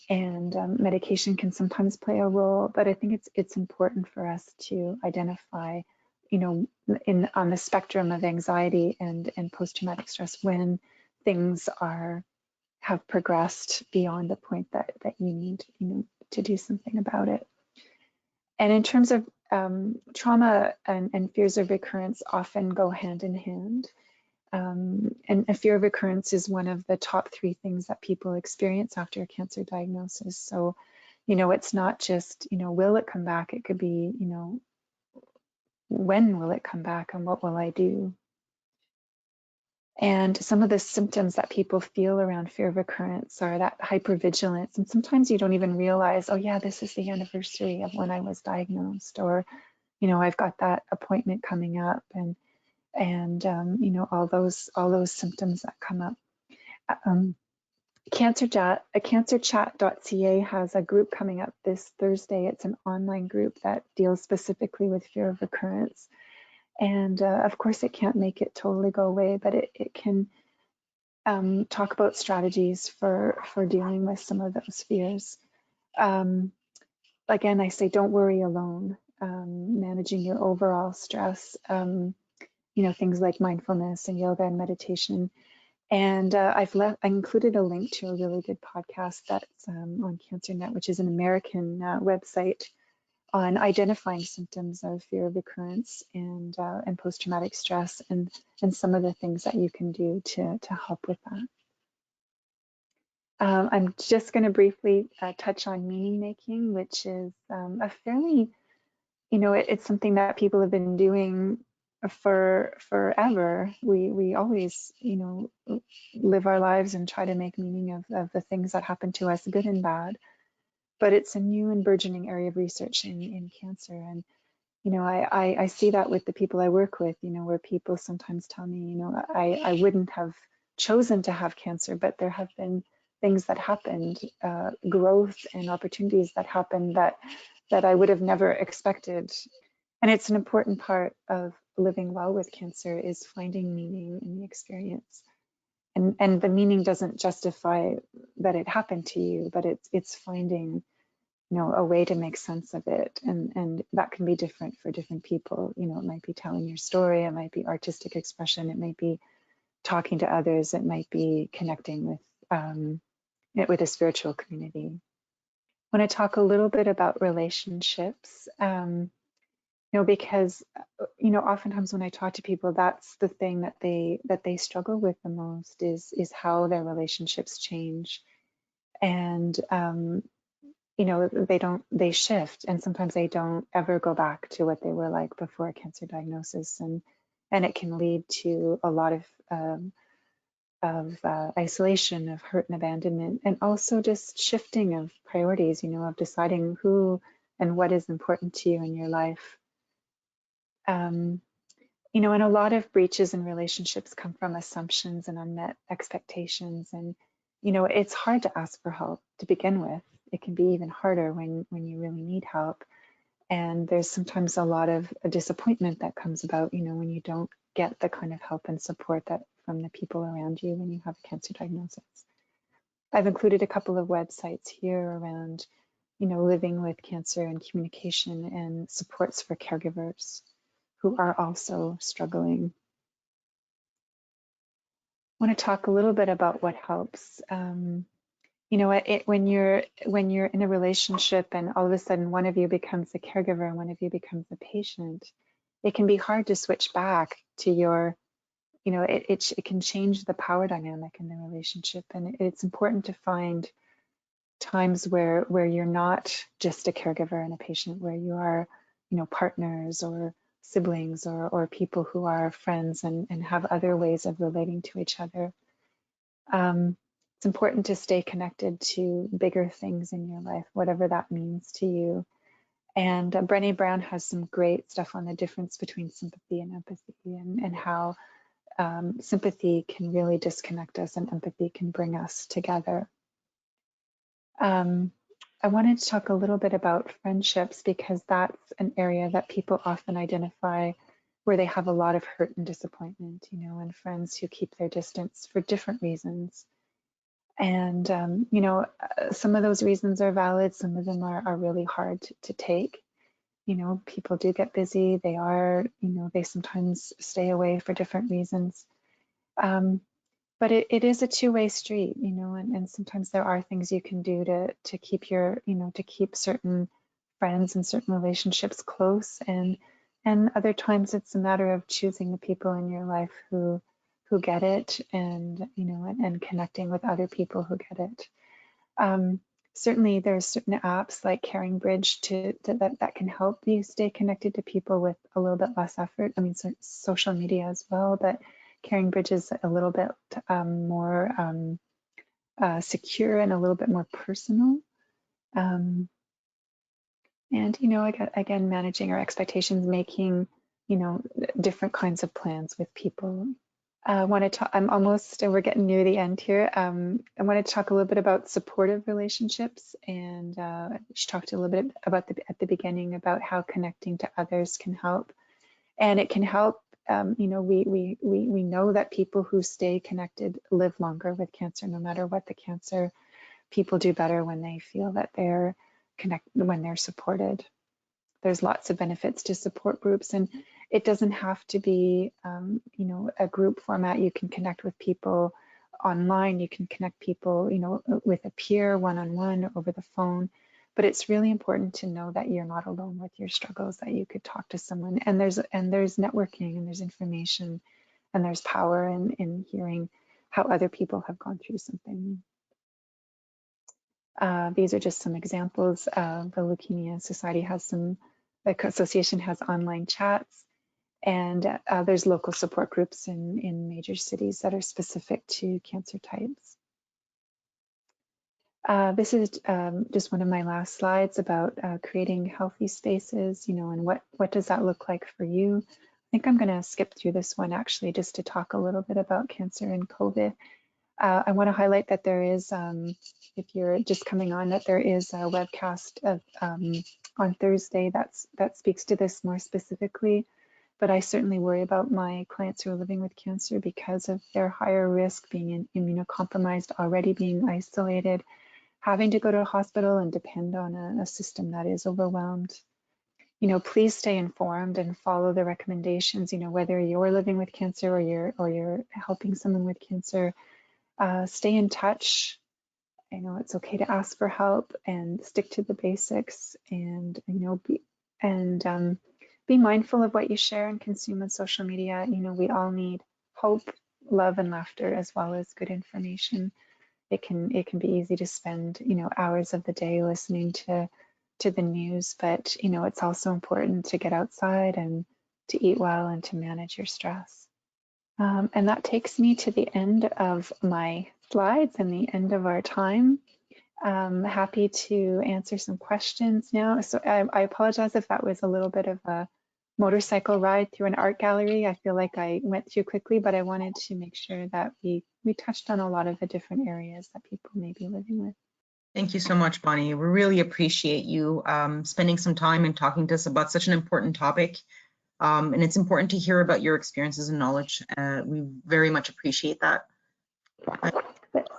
and medication can sometimes play a role. But I think it's important for us to identify, you know, on the spectrum of anxiety and post-traumatic stress, when things have progressed beyond the point that you need, you know, to do something about it. And in terms of trauma and fears of recurrence often go hand in hand. And a fear of recurrence is one of the top 3 things that people experience after a cancer diagnosis. So, you know, it's not just, you know, will it come back? It could be, you know, when will it come back and what will I do? And some of the symptoms that people feel around fear of recurrence are that hypervigilance. And sometimes you don't even realize, oh yeah, this is the anniversary of when I was diagnosed, or, you know, I've got that appointment coming up, and you know, all those symptoms that come up. cancerchat.ca has a group coming up this Thursday. It's an online group that deals specifically with fear of recurrence. And of course, it can't make it totally go away, but it can talk about strategies for dealing with some of those fears. Again, I say don't worry alone. Managing your overall stress, you know, things like mindfulness and yoga and meditation. And I included a link to a really good podcast that's on CancerNet, which is an American website on identifying symptoms of fear of recurrence and post-traumatic stress, and some of the things that you can do to help with that. I'm just going to briefly touch on meaning making, which is a fairly, you know, it's something that people have been doing for forever. We always, you know, live our lives and try to make meaning of the things that happen to us, good and bad. But it's a new and burgeoning area of research in cancer. And, you know, I see that with the people I work with, you know, where people sometimes tell me, you know, I wouldn't have chosen to have cancer, but there have been things that happened, growth and opportunities that happened that I would have never expected. And it's an important part of living well with cancer, is finding meaning in the experience. And the meaning doesn't justify that it happened to you, but it's finding, you know, a way to make sense of it. And that can be different for different people. You know, it might be telling your story, it might be artistic expression, it might be talking to others, it might be connecting with a spiritual community. I want to talk a little bit about relationships. You know, because, you know, oftentimes when I talk to people, that's the thing that they struggle with the most, is how their relationships change. And you know, they shift, and sometimes they don't ever go back to what they were like before a cancer diagnosis, and it can lead to a lot of isolation, of hurt and abandonment, and also just shifting of priorities, you know, of deciding who and what is important to you in your life. You know, and a lot of breaches in relationships come from assumptions and unmet expectations. And, you know, it's hard to ask for help to begin with. It can be even harder when you really need help. And there's sometimes a lot of disappointment that comes about, you know, when you don't get the kind of help and support that from the people around you when you have a cancer diagnosis. I've included a couple of websites here around, you know, living with cancer and communication and supports for caregivers who are also struggling. I want to talk a little bit about what helps. You know, when you're in a relationship and all of a sudden one of you becomes a caregiver and one of you becomes a patient, it can be hard to switch back to your, you know, it can change the power dynamic in the relationship. And it's important to find times where you're not just a caregiver and a patient, where you are, you know, partners or siblings or people who are friends and have other ways of relating to each other. It's important to stay connected to bigger things in your life, whatever that means to you. And Brené Brown has some great stuff on the difference between sympathy and empathy, and how sympathy can really disconnect us and empathy can bring us together. I wanted to talk a little bit about friendships because that's an area that people often identify where they have a lot of hurt and disappointment, you know, and friends who keep their distance for different reasons. And, you know, some of those reasons are valid. Some of them are really hard to take. You know, people do get busy. They are, you know, they sometimes stay away for different reasons. But it is a two-way street, you know, and sometimes there are things you can do to keep your, you know, to keep certain friends and certain relationships close, and other times it's a matter of choosing the people in your life who get it, and you know, and connecting with other people who get it. Certainly there's certain apps like Caring Bridge that can help you stay connected to people with a little bit less effort. I mean, social media as well, but Caring Bridge is a little bit more secure and a little bit more personal. And, you know, again, managing our expectations, making, you know, different kinds of plans with people. I want to talk, I'm almost, and we're getting near the end here. I want to talk a little bit about supportive relationships, and she talked a little bit about at the beginning about how connecting to others can help, and it can help. You know, we know that people who stay connected live longer with cancer, no matter what the cancer. People do better when they feel that they're when they're supported. There's lots of benefits to support groups, and it doesn't have to be, you know, a group format. You can connect with people online. You can connect people, you know, with a peer, one-on-one, over the phone. But it's really important to know that you're not alone with your struggles, that you could talk to someone. And there's networking, and there's information, and there's power in hearing how other people have gone through something. These are just some examples. The Leukemia Society has the association has online chats, and there's local support groups in major cities that are specific to cancer types. This is just one of my last slides about creating healthy spaces, you know, and what does that look like for you? I think I'm going to skip through this one actually, just to talk a little bit about cancer and COVID. I want to highlight that there is, if you're just coming on, that there is a webcast on Thursday that speaks to this more specifically. But I certainly worry about my clients who are living with cancer because of their higher risk, being immunocompromised, already being isolated, having to go to a hospital and depend on a system that is overwhelmed. You know, please stay informed and follow the recommendations, you know, whether you're living with cancer or you're helping someone with cancer. Stay in touch. I know it's okay to ask for help and stick to the basics, and you know, be mindful of what you share and consume on social media. You know, we all need hope, love, and laughter, as well as good information. It can be easy to spend, you know, hours of the day listening to the news, but you know, it's also important to get outside and to eat well and to manage your stress. And that takes me to the end of my slides and the end of our time. Happy to answer some questions now. So I apologize if that was a little bit of a motorcycle ride through an art gallery. I feel like I went through quickly, but I wanted to make sure that we touched on a lot of the different areas that people may be living with. Thank you so much, Bonney. We really appreciate you spending some time and talking to us about such an important topic. And it's important to hear about your experiences and knowledge. We very much appreciate that.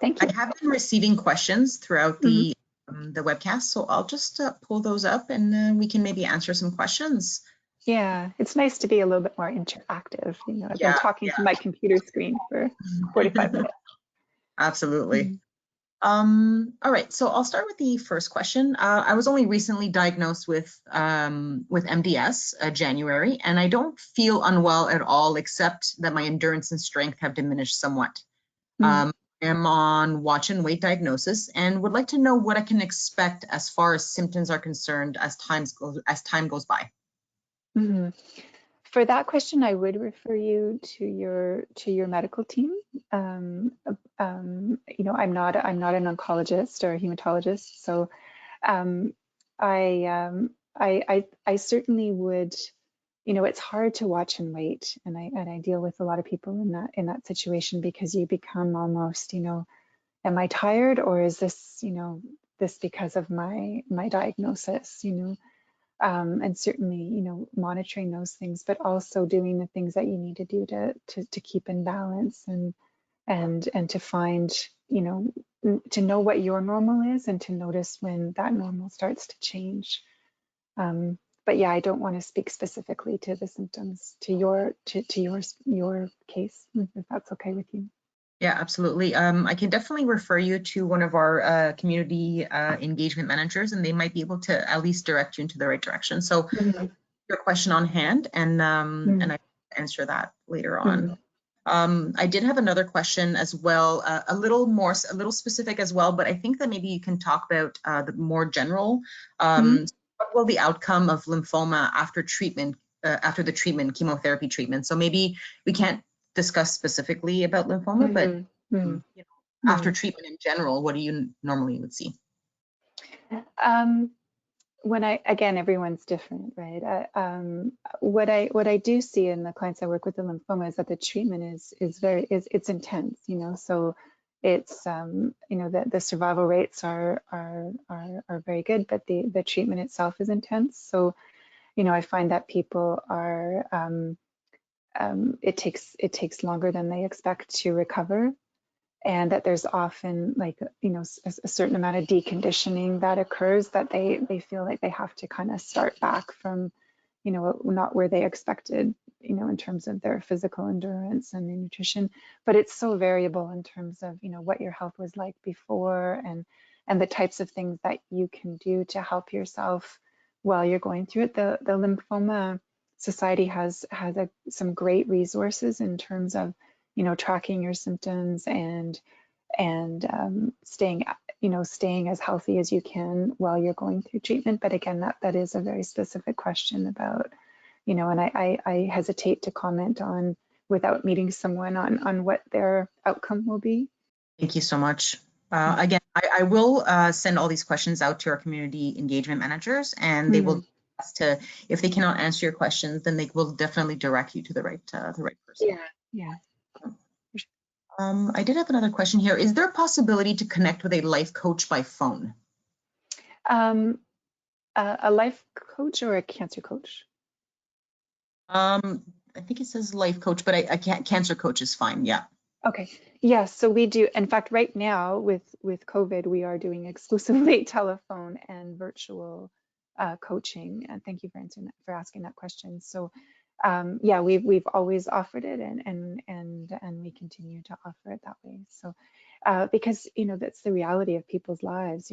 Thank you. I have been receiving questions throughout the webcast, so I'll just pull those up, and we can maybe answer some questions. Yeah, it's nice to be a little bit more interactive. You know, I've been talking to my computer screen for 45 minutes. Absolutely. All right, so I'll start with the first question. I was only recently diagnosed with MDS, January, and I don't feel unwell at all, except that my endurance and strength have diminished somewhat. I am on watch and wait diagnosis, and would like to know what I can expect as far as symptoms are concerned as time goes by. For that question, I would refer you to your medical team. You know, I'm not an oncologist or a hematologist, so I certainly would, it's hard to watch and wait. And I deal with a lot of people in that situation, because you become almost, am I tired, or is this, this because of my diagnosis, and certainly, monitoring those things, but also doing the things that you need to do to keep in balance, and to find, to know what your normal is, and to notice when that normal starts to change. But yeah, I don't want to speak specifically to the symptoms, to your case, if that's okay with you. Yeah, absolutely. I can definitely refer you to one of our community engagement managers, and they might be able to at least direct you into the right direction. So your question on hand, and I answer that later on. I did have another question as well, a little specific as well, but I think that maybe you can talk about the more general. What will the outcome of lymphoma after treatment, after the treatment, chemotherapy treatment? So maybe we can't discuss specifically about lymphoma, but after treatment in general, what do you normally would see? Again, everyone's different, right? What I do see in the clients I work with the lymphoma is that the treatment it's intense, so it's the survival rates are very good, but the treatment itself is intense. So I find that people are it takes longer than they expect to recover, and that there's often a certain amount of deconditioning that occurs, that they feel like they have to kind of start back from not where they expected, in terms of their physical endurance and their nutrition. But it's so variable in terms of what your health was like before, and the types of things that you can do to help yourself while you're going through it. The Lymphoma Society has some great resources in terms of tracking your symptoms and staying as healthy as you can while you're going through treatment. But again, that is a very specific question about, and I hesitate to comment on without meeting someone on what their outcome will be. Thank you so much. Again, I will send all these questions out to our community engagement managers, and they will if they cannot answer your questions, then they will definitely direct you to the right person. Yeah. I did have another question here. Is there a possibility to connect with a life coach by phone? A life coach or a cancer coach? I think it says life coach, but I can't. Cancer coach is fine. Yeah. Okay. Yeah. So we do. In fact, right now with COVID, we are doing exclusively telephone and virtual coaching. And thank you for asking that question. So yeah, we've always offered it, and we continue to offer it that way. So because that's the reality of people's lives.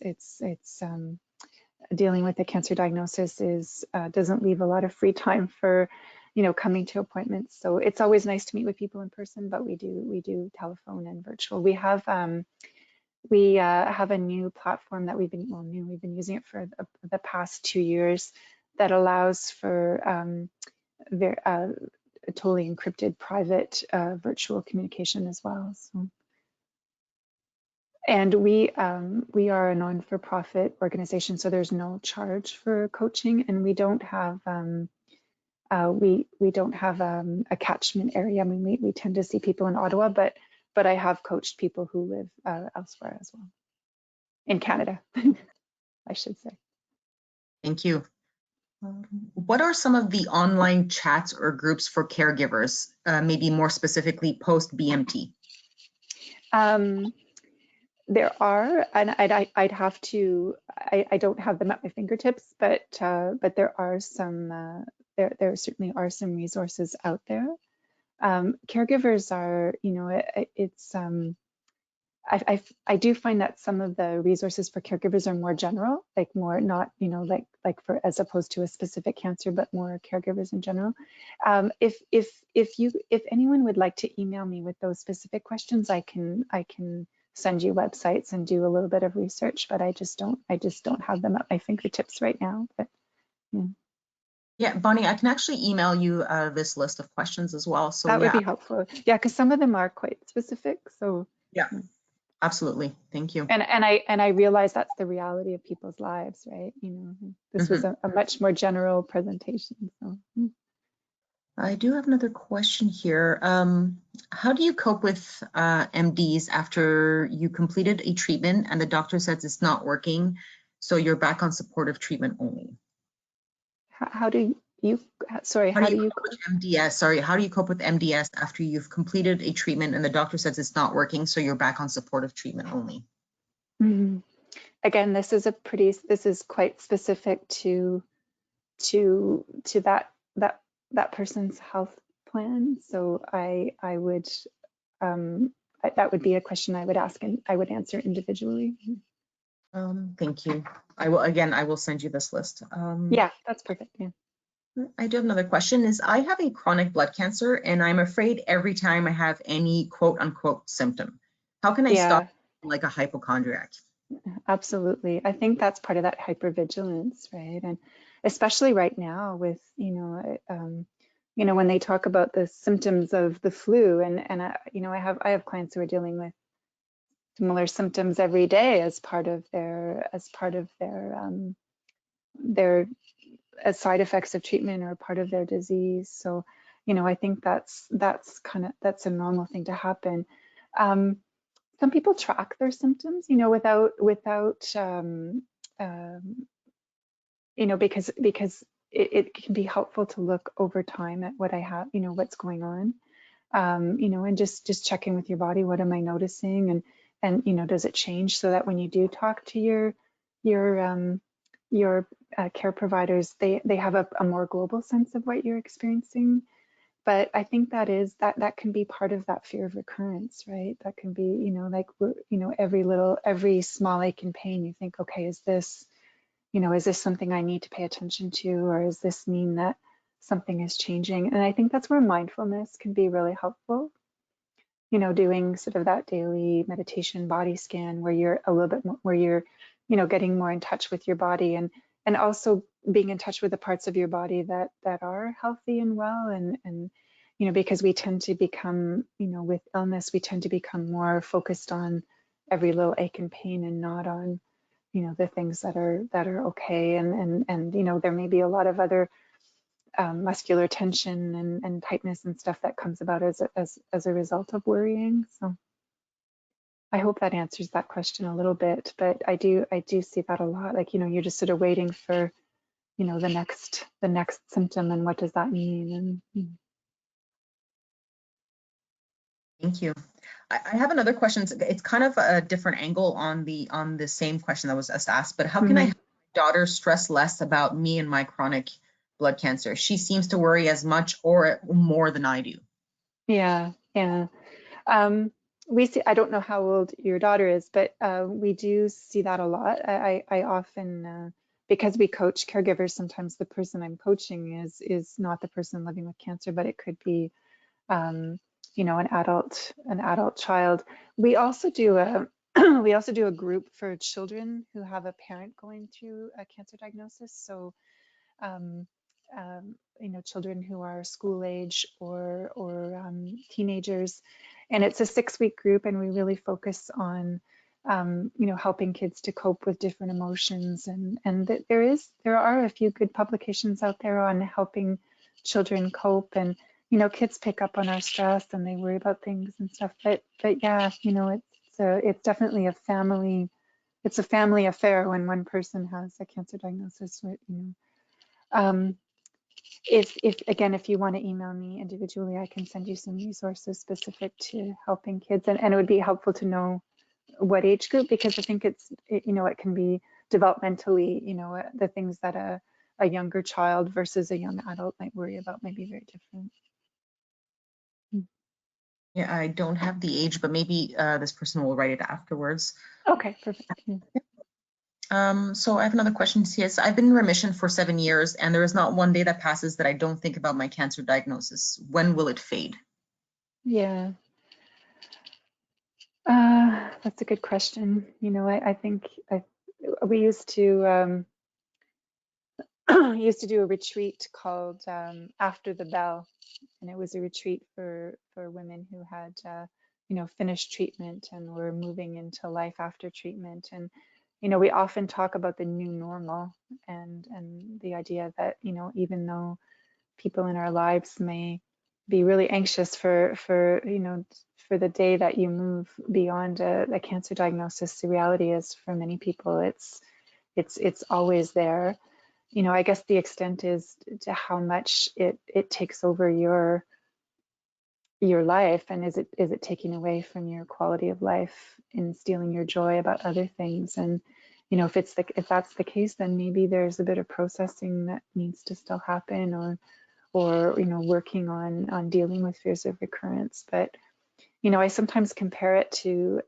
It's dealing with a cancer diagnosis doesn't leave a lot of free time for coming to appointments. So it's always nice to meet with people in person, but we do telephone and virtual. We have a new platform that we've been using it for the past 2 years, that allows for totally encrypted private virtual communication as well. So, and we are a non-for-profit organization, so there's no charge for coaching, and we don't have a catchment area. I mean, we tend to see people in Ottawa, but I have coached people who live elsewhere as well, in Canada, I should say. Thank you. What are some of the online chats or groups for caregivers, maybe more specifically post-BMT? There are, and I'd have to. I don't have them at my fingertips, but there are some. There certainly are some resources out there. Caregivers are, it's. I do find that some of the resources for caregivers are more general, like more not, like for, as opposed to a specific cancer, but more caregivers in general. If anyone would like to email me with those specific questions, I can send you websites and do a little bit of research, but I just don't have them at my fingertips right now. But yeah, Bonney, I can actually email you this list of questions as well. So that would be helpful. Yeah, because some of them are quite specific. So yeah. Absolutely. Thank you. And I realize that's the reality of people's lives, right? You know, this was Mhm. a much more general presentation. So I do have another question here. How do you cope with MDs after you completed a treatment and the doctor says it's not working, so you're back on supportive treatment only? how do you, sorry, How do how you do you, cope with MDS? Sorry, how do you cope with MDS after you've completed a treatment and the doctor says it's not working, so you're back on supportive treatment only? Mhm. Again, this is quite specific to that person's health plan. So I would, that would be a question I would ask and I would answer individually. Thank you. I will send you this list. Yeah, that's perfect. Yeah. I do have another question is I have a chronic blood cancer and I'm afraid every time I have any quote unquote symptom. How can I stop Yeah, like a hypochondriac? absolutely. I think that's part of that hypervigilance, right? And especially right now with, you know, when they talk about the symptoms of the flu and you know, I have clients who are dealing with similar symptoms every day as part of their as side effects of treatment or part of their disease. So, you know, I think that's a normal thing to happen. Some people track their symptoms, you know, without you know, because it can be helpful to look over time at what I have, you know, what's going on, you know, and just check in with your body. What am I noticing? And you know, does it change so that when you do talk to your care providers, they have a more global sense of what you're experiencing. But I think that can be part of that fear of recurrence, right? That can be, you know, like you know, every small ache and pain, you think, okay, is this, you know, is this something I need to pay attention to, or does this mean that something is changing? And I think that's where mindfulness can be really helpful. You know, doing sort of that daily meditation body scan where you're a little bit more, where you're, you know, getting more in touch with your body and also being in touch with the parts of your body that are healthy and well and you know, because we tend to become, you know, with illness, we tend to become more focused on every little ache and pain and not on, you know, the things that are okay and you know, there may be a lot of other muscular tension and tightness and stuff that comes about as a result of worrying. So I hope that answers that question a little bit, but I do see that a lot. Like, you know, you're just sort of waiting for, you know, the next symptom and what does that mean? And Thank you. I have another question. It's kind of a different angle on the same question that was just asked, but how can I Mhm. help my daughter stress less about me and my chronic blood cancer? She seems to worry as much or more than I do. Yeah, yeah. Um, we see, I don't know how old your daughter is, but we do see that a lot. I often, because we coach caregivers, sometimes the person I'm coaching is not the person living with cancer, but it could be, you know, an adult child. We also do a we also do a group for children who have a parent going through a cancer diagnosis. So um, you know, children who are school age or teenagers, and it's a 6-week group, and we really focus on you know, helping kids to cope with different emotions, and there are a few good publications out there on helping children cope, and you know, kids pick up on our stress and they worry about things and stuff, but yeah, you know, it's definitely it's a family affair when one person has a cancer diagnosis, you know. Um, if again, if you want to email me individually, I can send you some resources specific to helping kids, and it would be helpful to know what age group, because I think you know, it can be developmentally, you know, the things that a younger child versus a young adult might worry about might be very different. Yeah, I don't have the age, but maybe this person will write it afterwards. Okay, perfect. So I have another question. Yes, I've been in remission for 7 years, and there is not one day that passes that I don't think about my cancer diagnosis. When will it fade? Yeah, that's a good question. You know, I think we used to used to do a retreat called After the Bell, and it was a retreat for women who had finished treatment and we're moving into life after treatment. And we often talk about the new normal and the idea that even though people in our lives may be really anxious for the day that you move beyond a cancer diagnosis, the reality is for many people it's always there. I guess the extent is to how much it takes over your life, and is it taking away from your quality of life and stealing your joy about other things. And if that's the case, then maybe there's a bit of processing that needs to still happen, or working on dealing with fears of recurrence. But I sometimes compare it to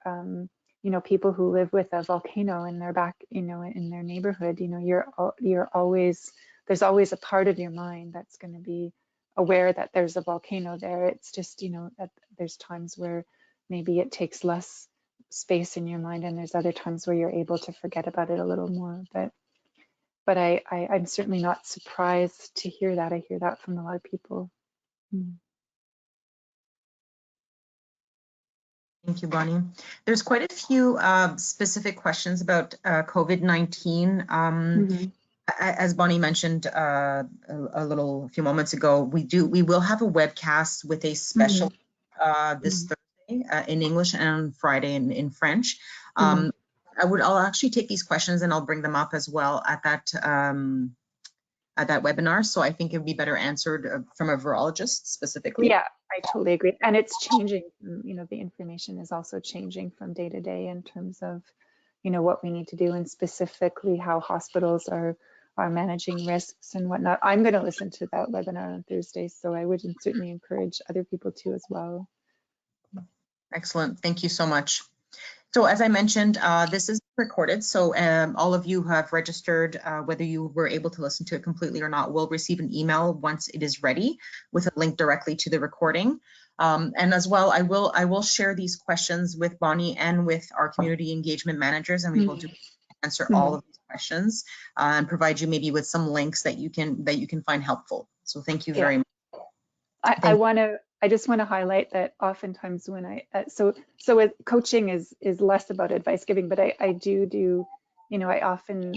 people who live with a volcano in their back, in their neighborhood. There's always a part of your mind that's going to be aware that there's a volcano there. It's just that there's times where maybe it takes less space in your mind, and there's other times where you're able to forget about it a little more. But I'm certainly not surprised to hear that. I hear that from a lot of people. Thank you, Bonney. There's quite a few specific questions about COVID-19. As Bonney mentioned a few moments ago, we will have a webcast with a special this Thursday in English and on Friday in French. I'll actually take these questions and I'll bring them up as well at that webinar. So I think it would be better answered from a virologist specifically. Yeah, I totally agree. And it's changing. The information is also changing from day to day in terms of, what we need to do, and specifically how hospitals are managing risks and whatnot. I'm going to listen to that webinar on Thursday, so I would certainly encourage other people to as well. Excellent. Thank you so much. So as I mentioned, this is recorded, so all of you who have registered, whether you were able to listen to it completely or not, will receive an email once it is ready with a link directly to the recording. And as well, I will share these questions with Bonney and with our community engagement managers, and we will answer all of these questions and provide you maybe with some links that you can find helpful. So thank you very much. I just want to highlight that oftentimes when so coaching is less about advice giving, but I do I often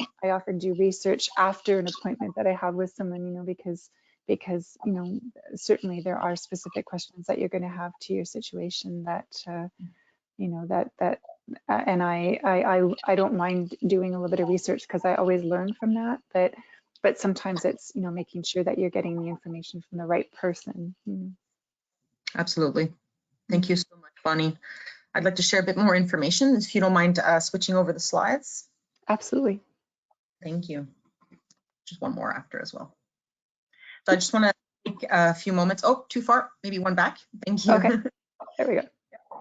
do research after an appointment that I have with someone, because certainly there are specific questions that you're going to have to your situation that and I don't mind doing a little bit of research, because I always learn from that, but sometimes it's making sure that you're getting the information from the right person. Absolutely. Thank you so much, Bonney. I'd like to share a bit more information, if you don't mind switching over the slides. Absolutely. Thank you. Just one more after as well. So I just want to take a few moments. Oh, too far, maybe one back. Thank you. Okay, there we go.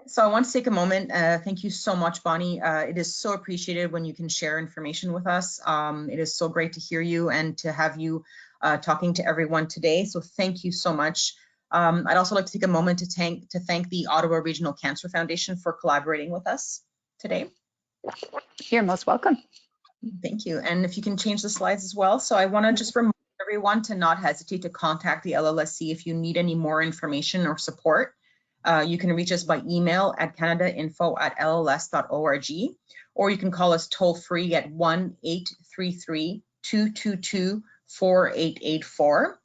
So I want to take a moment. Thank you so much, Bonney. It is so appreciated when you can share information with us. It is so great to hear you and to have you talking to everyone today. So thank you so much. I'd also like to take a moment to thank the Ottawa Regional Cancer Foundation for collaborating with us today. You're most welcome. Thank you. And if you can change the slides as well. So I want to just remind everyone to not hesitate to contact the LLSC if you need any more information or support. You can reach us by email at canadainfo@lls.org, or you can call us toll free at 1-833-222-4884.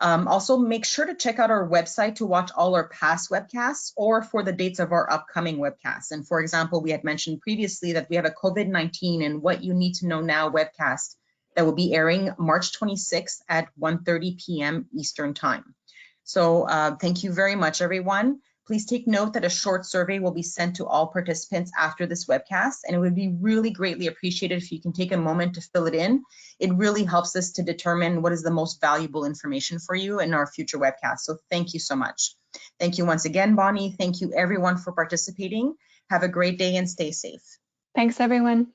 Also, make sure to check out our website to watch all our past webcasts or for the dates of our upcoming webcasts. And for example, we had mentioned previously that we have a COVID-19 and What You Need to Know Now webcast that will be airing March 26th at 1:30 p.m. Eastern Time. So thank you very much, everyone. Please take note that a short survey will be sent to all participants after this webcast, and it would be really greatly appreciated if you can take a moment to fill it in. It really helps us to determine what is the most valuable information for you in our future webcasts. So thank you so much. Thank you once again, Bonney. Thank you everyone for participating. Have a great day and stay safe. Thanks, everyone.